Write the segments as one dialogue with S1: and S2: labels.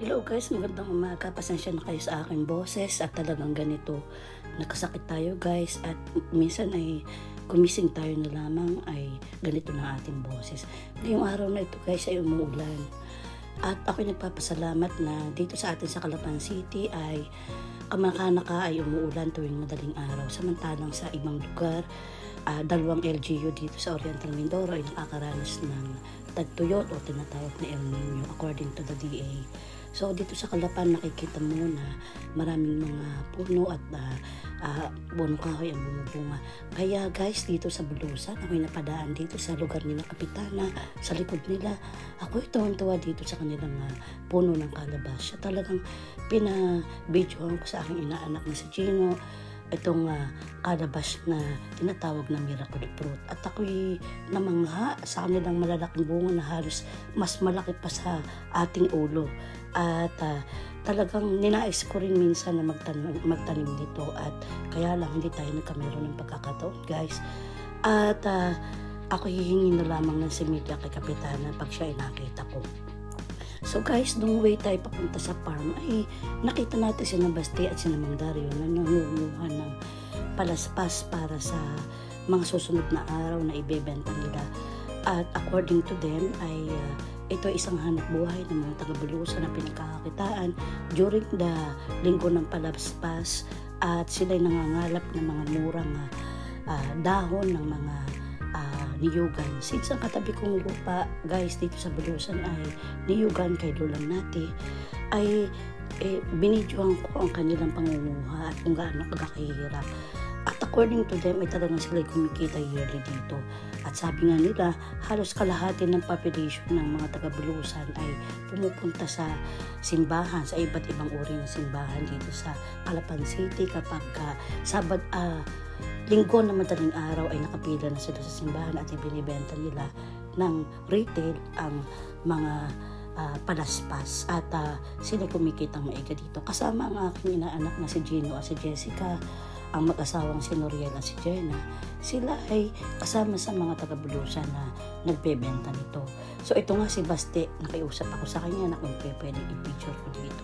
S1: Hello guys, magandang umaga. Pasensya na kayo sa aking boses at talagang ganito. Nakasakit tayo guys at minsan ay gumising tayo na lamang ay ganito na ating boses. Ngayong araw na ito guys ay umuulan. At ako'y nagpapasalamat na dito sa atin sa Calapan City ay kamaka-naka ay umuulan tuwing madaling araw. Samantalang sa ibang lugar, dalawang LGU dito sa Oriental Mindoro ay nakakaranas ng tagtuyot o tinatawag na El Nino according to the DA. So dito sa Calapan nakikita mo na maraming mga puno at buong kahoy ang bumubunga. Kaya guys, dito sa Bulusan, ako'y napadaan dito sa lugar nila Kapitana, sa likod nila. Ako'y tuwang-tuwa dito sa kanilang puno ng kalabasya. Talagang pinabidyohan ko sa aking inaanak na si Gino itong kalabas na tinatawag na miracle fruit. At ako'y namangha sa kanilang malalaking bunga na halos mas malaki pa sa ating ulo. At talagang ninais ko rin minsan na magtanim dito at kaya lang hindi tayo nagkameron ng pagkakataon guys. At ako hihingi na lamang ng similya kay Kapitana pag siya ay nakita ko. So guys, nung way tayo papunta sa farm ay nakita natin si Basti at si Mang Dario na nangunguha ng palaspas para sa mga susunod na araw na ibebenta nila. At according to them ay ito ay isang hanap buhay ng mga taga-Bulusan na pinagkakakitaan during the linggo ng palaspas at sila'y nangangalap ng mga murang dahon ng mga niyugan. Since ang katabi kong lupa guys dito sa Bulusan ay niyugan kay Lolang Nati ay binidyohan ko ang kanilang pangunguha at kung gaano kagakahirap. At according to them ay talagang sila'y kumikita yearly dito. At sabi nga nila halos kalahati ng population ng mga taga-Bulusan ay pumupunta sa simbahan, sa iba't ibang uri ng simbahan dito sa Calapan City kapag linggo na madaling araw ay nakapila na sila sa simbahan at ibinibenta nila ng retail ang mga palaspas at sila kumikitang maiga dito. Kasama ang aking inaanak na si Gino at si Jessica, ang mag-asawang si Noriel at si Jenna. Sila ay kasama sa mga taga-Bulusan na nagbebenta nito. So ito nga si Basti, nakiusap ako sa kanya na kung pwede i-picture ko dito.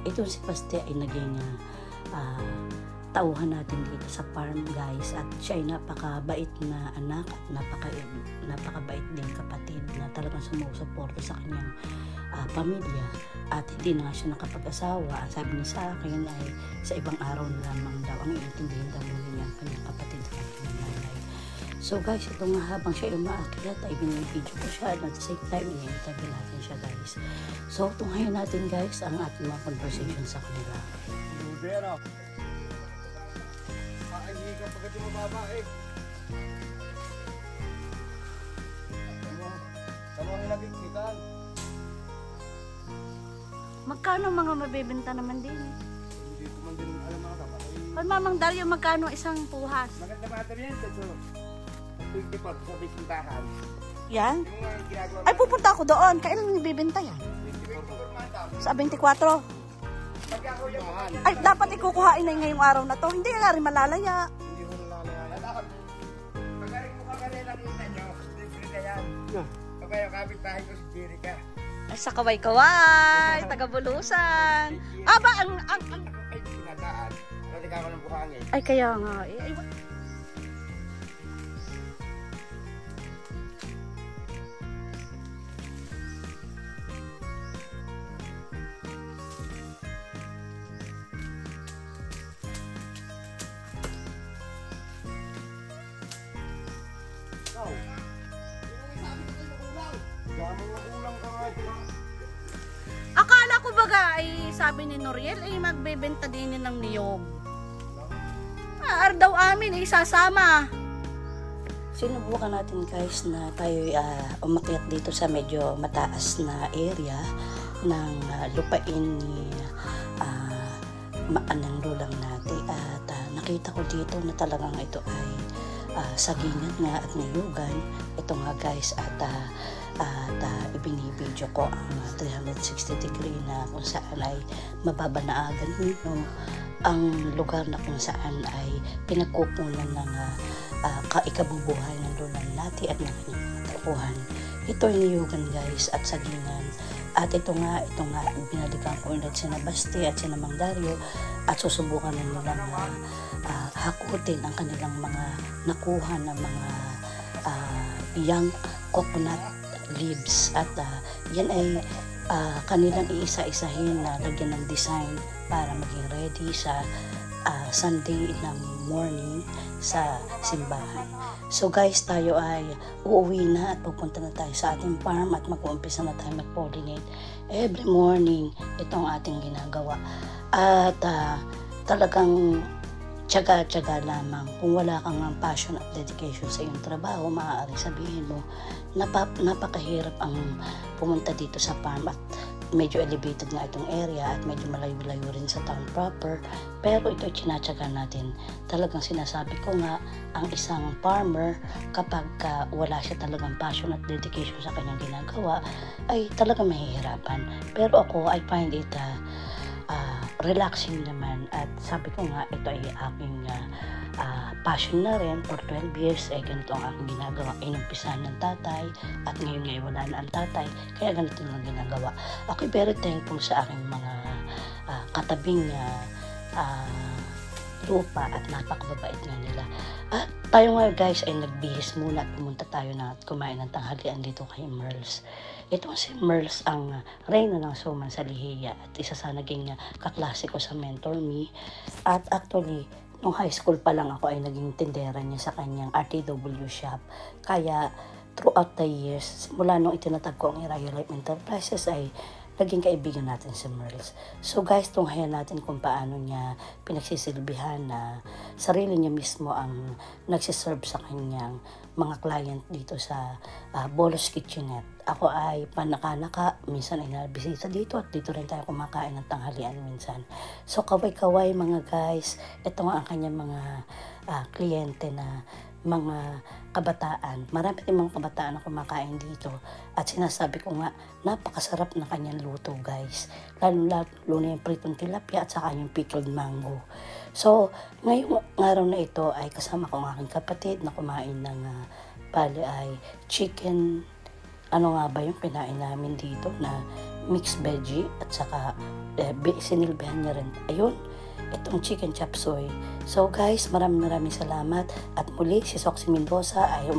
S1: Ito si Basti ay naging tauhan natin dito sa farm guys at siya ay napakabait na anak at napakabait din kapatid na talagang sumusuporta sa kanyang pamilya at hindi na nga siya nakapag-asawa. Ang sabi niya sa akin ay sa ibang araw na lamang daw ang iintindihin daw niya ang kanyang kapatid at kanyang nanay. So guys, ito nga habang siya umaakyat ay binibidyo ko siya at at the same time i-interview natin siya guys. So tunghayin natin guys ang ating mga conversation sa kanila.
S2: Hindi ka pagkat yung mababa eh. Tama ang nagkikitan.
S3: Magkano mga mabibenta naman din?
S2: Hindi ko man din alam mga kapatid.
S3: Pag Mamang Dario, magkano isang puhas?
S2: Maganda ba ito yan? So, 24 sa bisintahan.
S3: Yan?
S2: Yung mga ginagawa
S3: Ay, pupunta ako doon. Kailan bibenta yan?
S2: 24
S3: Sa 24? Ay, dapat ikukuhain na ngayong araw na to. Hindi nga rin malalaya.
S2: Hindi ko nalalala. Pagaling mo kagari lang yung nanyo. Libre na yan. Pag kayo kapit bahay ko si Jerica.
S3: Ay, sa kaway-kaway, taga-Bulusan. Aba, ang
S2: Ay, sinadaan. Nalik ako ng buhangin.
S3: Ay, kaya nga. Ay, akala ko baga ay sabi ni Noriel ay magbebenta din ng niyog. Daw amin ay sasama.
S1: Sinubukan natin guys na tayo umakyat dito sa medyo mataas na area ng lupain ni Maanang Lolang Nati at nakita ko dito na talagang ito ay sagingan nga at niyugan. Ito nga guys at ibinibidyo ko ang 360 degree na kung saan ay mababanaagan ninyo ang lugar na kung saan ay pinagkukunan ng ikabubuhay ng Lolang Nati at ng kanyang mga tauhan. Ito ay niyugan guys at sagingan At ito nga, binalikan ko ulit sina Basti at sina Mang Dario at susubukan na nilang hakutin ang kanilang mga nakuha ng mga young coconut leaves. At yan ay kanilang iisa-isahin na lagyan ng design para maging ready sa Sunday na morning sa simbahan. So guys, tayo ay uuwi na at pupunta na tayo sa ating farm at mag-uumpisa na tayo mag-pollinate every morning. Ito ang ating ginagawa. At talagang tiyaga-tiyaga lamang. Kung wala kang passion at dedication sa iyong trabaho, maaari sabihin mo, napakahirap ang pumunta dito sa farm at medyo elevated nga itong area at medyo malayo-layo rin sa town proper, pero ito tinatyaga natin. Talagang sinasabi ko nga, ang isang farmer kapag wala siya talagang passion at dedication sa kanyang ginagawa ay talagang mahihirapan. Pero ako, I find it relaxing naman at sabi ko nga, ito ay aking passion na rin. For 12 years, ganito ang aking ginagawa. Inumpisahan ng tatay at ngayon wala na ang tatay, kaya ganito lang ginagawa. Ako very thankful sa aking mga katabing lupa at napakababait nga nila. At tayo nga guys ay nagbihis muna at pumunta tayo na at kumain ng tanghalian dito kay Merls. Ito si Merls ang reyna ng suman sa Lihiya at isa sa naging kaklase ko sa Mentor Me. At actually, nung high school pa lang ako ay naging tindera niya sa kanyang RTW shop. Kaya throughout the years, simula nung itinatag ko ang Iraya Life Enterprises ay naging kaibigan natin si Merls. So guys, tunghayan natin kung paano niya pinagsisilbihan na sarili niya mismo ang nagsiserve sa kanyang mga client dito sa Bolos Kitchenette. Ako ay panaka-naka, minsan ay nabisita dito at dito rin tayo kumakain ng tanghalian minsan. So kaway-kaway mga guys, ito nga ang kanyang mga kliyente na mga kabataan. Marami rin mga kabataan na kumakain dito at sinasabi ko nga, napakasarap na kanyang luto guys. Lalo na yung pritong tilapia at saka yung pickled mango. So, ngayong araw na ito ay kasama ko ang aking kapatid na kumain ng bali ay chicken, ano nga ba yung kinain namin dito na mixed veggie at saka sinilbihan niya rin. Ayun, itong chicken chop suey. So guys, maraming salamat at muli si Soxy Mendoza ay